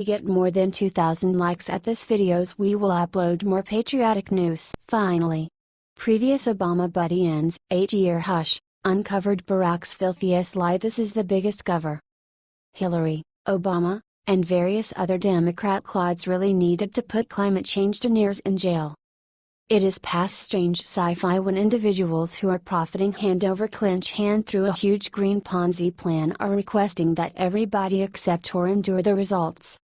we get more than 2,000 likes at this videos, we will upload more patriotic news. Finally, previous Obama buddy ends 8-year hush, uncovered Barack's filthiest lie. This is the biggest cover. Hillary, Obama, and various other Democrat clods really needed to put climate change deniers in jail. It is past strange sci-fi when individuals who are profiting hand over clinch hand through a huge green Ponzi plan are requesting that everybody accept or endure the results.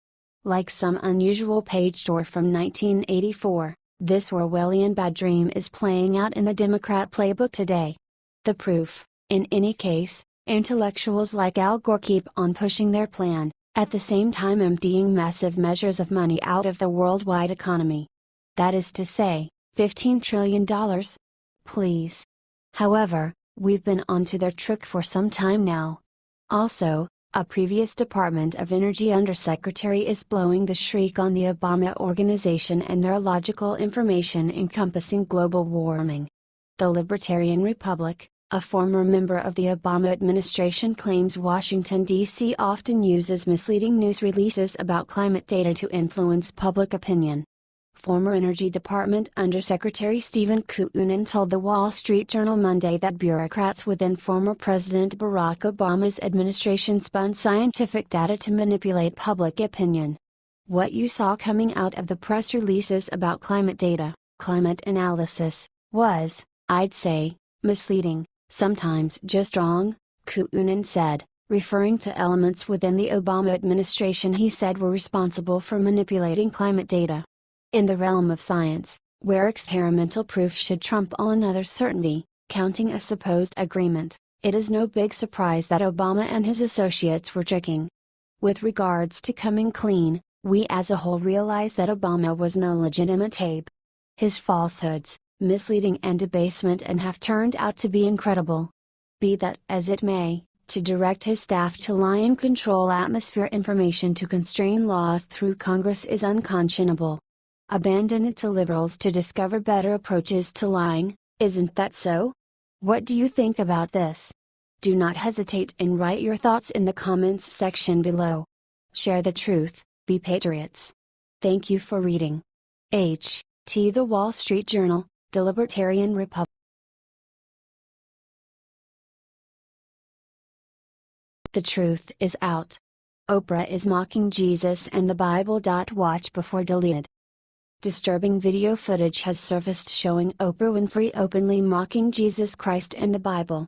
Like some unusual page store from 1984, this Orwellian bad dream is playing out in the Democrat playbook today. The proof, in any case, intellectuals like Al Gore keep on pushing their plan, at the same time emptying massive measures of money out of the worldwide economy. That is to say, $15 trillion? Please. However, we've been onto their trick for some time now. Also, a previous Department of Energy Undersecretary is blowing the shriek on the Obama organization and their illogical information encompassing global warming. The Libertarian Republic, a former member of the Obama administration, claims Washington, D.C. often uses misleading news releases about climate data to influence public opinion. Former Energy Department Undersecretary Stephen Koonin told the Wall Street Journal Monday that bureaucrats within former President Barack Obama's administration spun scientific data to manipulate public opinion. What you saw coming out of the press releases about climate data, climate analysis, was, I'd say, misleading, sometimes just wrong, Koonin said, referring to elements within the Obama administration he said were responsible for manipulating climate data. In the realm of science, where experimental proof should trump all another certainty, counting a supposed agreement, it is no big surprise that Obama and his associates were tricking. With regards to coming clean, we as a whole realize that Obama was no legitimate ape. His falsehoods, misleading and debasement and have turned out to be incredible. Be that as it may, to direct his staff to lie and control atmosphere information to constrain laws through Congress is unconscionable. Abandon it to liberals to discover better approaches to lying, isn't that so? What do you think about this? Do not hesitate and write your thoughts in the comments section below. Share the truth, be patriots. Thank you for reading. H.T. The Wall Street Journal, the Libertarian Republic. The truth is out. Oprah is mocking Jesus and the Bible. Watch before deleted. Disturbing video footage has surfaced showing Oprah Winfrey openly mocking Jesus Christ and the Bible.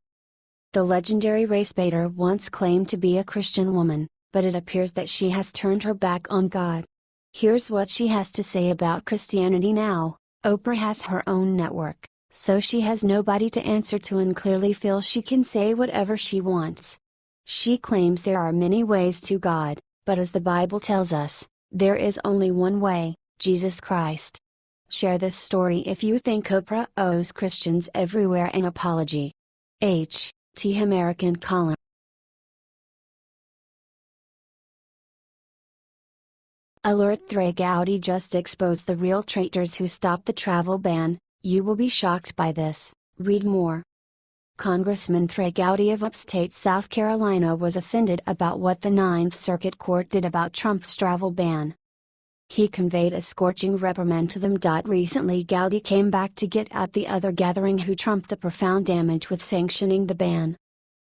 The legendary race baiter once claimed to be a Christian woman, but it appears that she has turned her back on God. Here's what she has to say about Christianity now. Oprah has her own network, so she has nobody to answer to and clearly feels she can say whatever she wants. She claims there are many ways to God, but as the Bible tells us, there is only one way, Jesus Christ. Share this story if you think Oprah owes Christians everywhere an apology. H.T. American column. Alert: Trey Gowdy just exposed the real traitors who stopped the travel ban. You will be shocked by this. Read more. Congressman Trey Gowdy of upstate South Carolina was offended about what the Ninth Circuit Court did about Trump's travel ban. He conveyed a scorching reprimand to them. Recently Gowdy came back to get at the other gathering who trumped a profound damage with sanctioning the ban.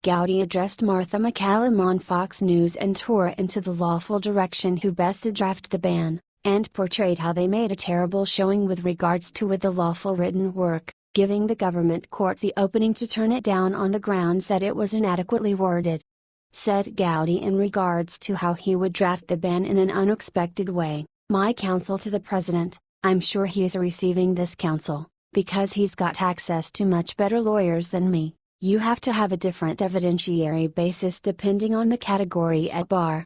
Gowdy addressed Martha MacCallum on Fox News and tore into the lawful direction who best draft the ban, and portrayed how they made a terrible showing with regards to the lawful written work, giving the government court the opening to turn it down on the grounds that it was inadequately worded. Said Gowdy in regards to how he would draft the ban in an unexpected way. My counsel to the president, I'm sure he is receiving this counsel, because he's got access to much better lawyers than me. You have to have a different evidentiary basis depending on the category at bar.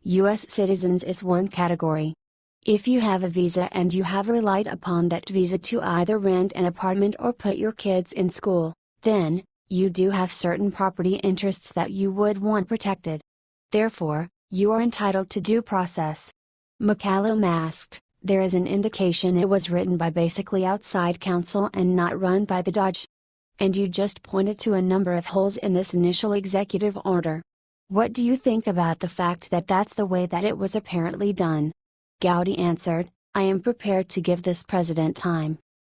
U.S. citizens is one category. If you have a visa and you have relied upon that visa to either rent an apartment or put your kids in school, then, you do have certain property interests that you would want protected. Therefore, you are entitled to due process. MacCallum asked, there is an indication it was written by basically outside counsel and not run by the Dodge. And you just pointed to a number of holes in this initial executive order. What do you think about the fact that that's the way that it was apparently done? Gowdy answered, I am prepared to give this president time.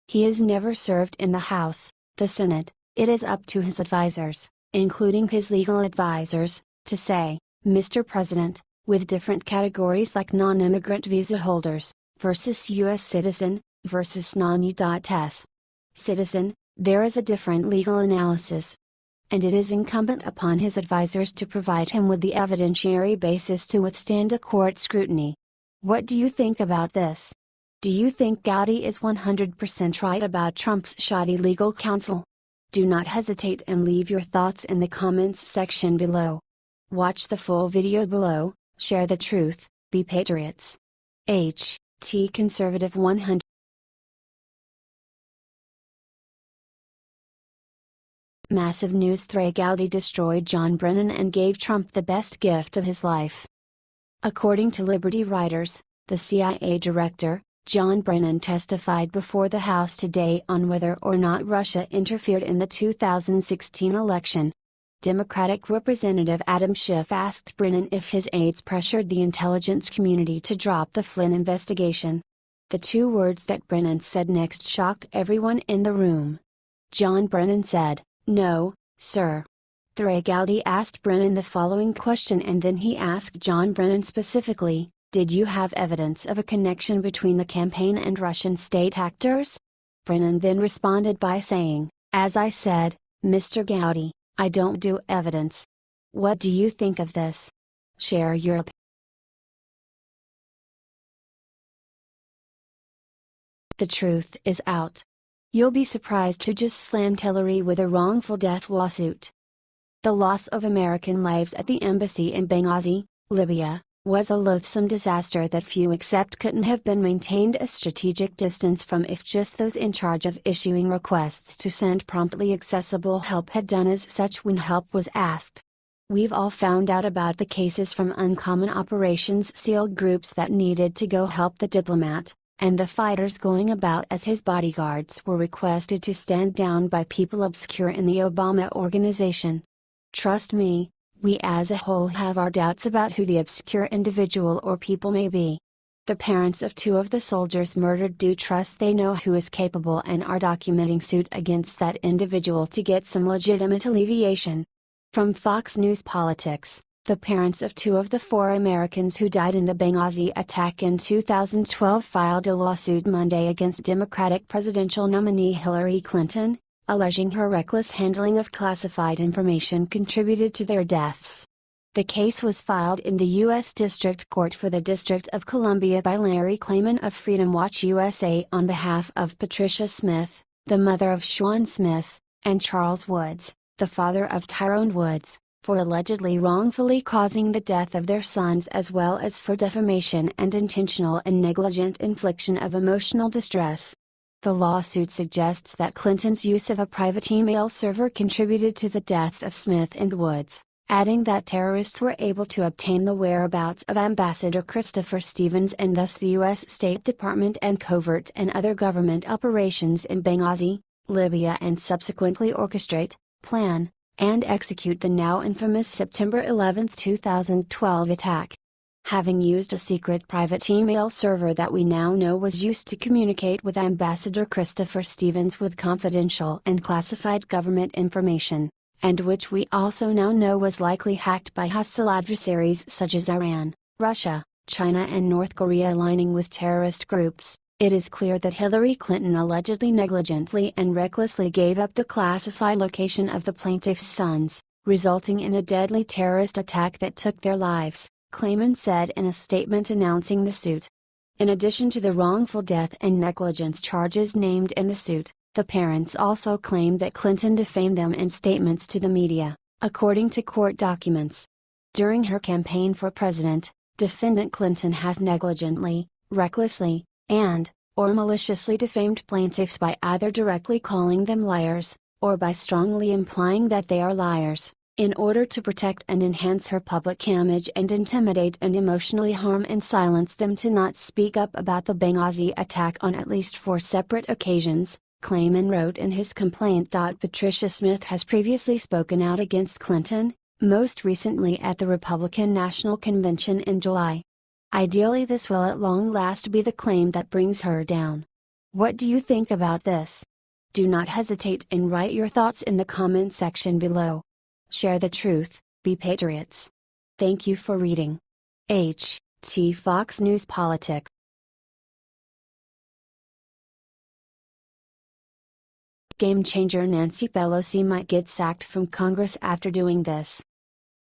He is never served in the House, the Senate. It is up to his advisors, including his legal advisors, to say, Mr. President, with different categories like non-immigrant visa holders, versus U.S. citizen, versus non-U.S. citizen, there is a different legal analysis. And it is incumbent upon his advisors to provide him with the evidentiary basis to withstand a court scrutiny. What do you think about this? Do you think Gowdy is 100% right about Trump's shoddy legal counsel? Do not hesitate and leave your thoughts in the comments section below. Watch the full video below, share the truth, be patriots. T Conservative 100. Massive news: Trey Gowdy destroyed John Brennan and gave Trump the best gift of his life. According to Liberty Writers, the CIA director, John Brennan, testified before the House today on whether or not Russia interfered in the 2016 election. Democratic Representative Adam Schiff asked Brennan if his aides pressured the intelligence community to drop the Flynn investigation. The two words that Brennan said next shocked everyone in the room. John Brennan said, "No, sir." Trey Gowdy asked Brennan the following question, and then he asked John Brennan specifically, "Did you have evidence of a connection between the campaign and Russian state actors?" Brennan then responded by saying, "As I said, Mr. Gowdy, I don't do evidence. What do you think of this? Share your opinion." The truth is out. You'll be surprised who just slammed Hillary with a wrongful death lawsuit. The loss of American lives at the embassy in Benghazi, Libya, was a loathsome disaster that few accept couldn't have been maintained a strategic distance from if just those in charge of issuing requests to send promptly accessible help had done as such when help was asked. We've all found out about the cases from Uncommon Operations SEAL groups that needed to go help the diplomat, and the fighters going about as his bodyguards were requested to stand down by people obscure in the Obama organization. Trust me, we as a whole have our doubts about who the obscure individual or people may be. The parents of two of the soldiers murdered do trust they know who is capable and are documenting suit against that individual to get some legitimate alleviation. From Fox News Politics, the parents of two of the four Americans who died in the Benghazi attack in 2012 filed a lawsuit Monday against Democratic presidential nominee Hillary Clinton, alleging her reckless handling of classified information contributed to their deaths. The case was filed in the U.S. District Court for the District of Columbia by Larry Klayman of Freedom Watch USA on behalf of Patricia Smith, the mother of Sean Smith, and Charles Woods, the father of Tyrone Woods, for allegedly wrongfully causing the death of their sons, as well as for defamation and intentional and negligent infliction of emotional distress. The lawsuit suggests that Clinton's use of a private email server contributed to the deaths of Smith and Woods, adding that terrorists were able to obtain the whereabouts of Ambassador Christopher Stevens and thus the U.S. State Department and covert and other government operations in Benghazi, Libya, and subsequently orchestrate, plan, and execute the now infamous September 11, 2012 attack. Having used a secret private email server that we now know was used to communicate with Ambassador Christopher Stevens with confidential and classified government information, and which we also now know was likely hacked by hostile adversaries such as Iran, Russia, China and North Korea aligning with terrorist groups, it is clear that Hillary Clinton allegedly negligently and recklessly gave up the classified location of the plaintiff's sons, resulting in a deadly terrorist attack that took their lives, Klayman said in a statement announcing the suit. In addition to the wrongful death and negligence charges named in the suit, the parents also claim that Clinton defamed them in statements to the media, according to court documents. During her campaign for president, defendant Clinton has negligently, recklessly, or maliciously defamed plaintiffs by either directly calling them liars, or by strongly implying that they are liars, in order to protect and enhance her public image and intimidate and emotionally harm and silence them to not speak up about the Benghazi attack on at least 4 separate occasions, Klayman wrote in his complaint. Patricia Smith has previously spoken out against Clinton, most recently at the Republican National Convention in July. Ideally, this will at long last be the claim that brings her down. What do you think about this? Do not hesitate and write your thoughts in the comment section below. Share the truth, be patriots. Thank you for reading. T. Fox News Politics. Game changer: Nancy Pelosi might get sacked from Congress after doing this.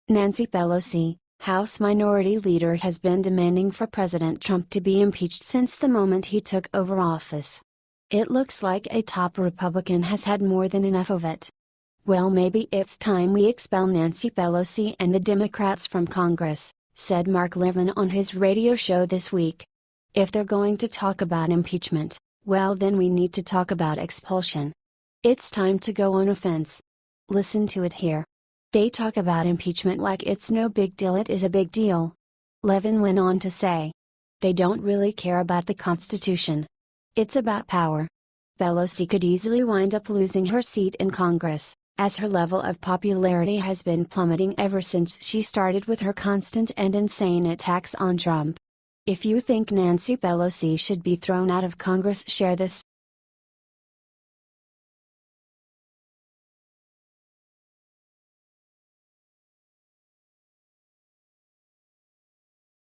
Nancy Pelosi, House Minority Leader, has been demanding for President Trump to be impeached since the moment he took over office. It looks like a top Republican has had more than enough of it. Well, maybe it's time we expel Nancy Pelosi and the Democrats from Congress, said Mark Levin on his radio show this week. If they're going to talk about impeachment, well, then we need to talk about expulsion. It's time to go on offense. Listen to it here. They talk about impeachment like it's no big deal. It is a big deal. Levin went on to say. They don't really care about the Constitution. It's about power. Pelosi could easily wind up losing her seat in Congress, as her level of popularity has been plummeting ever since she started with her constant and insane attacks on Trump. If you think Nancy Pelosi should be thrown out of Congress, share this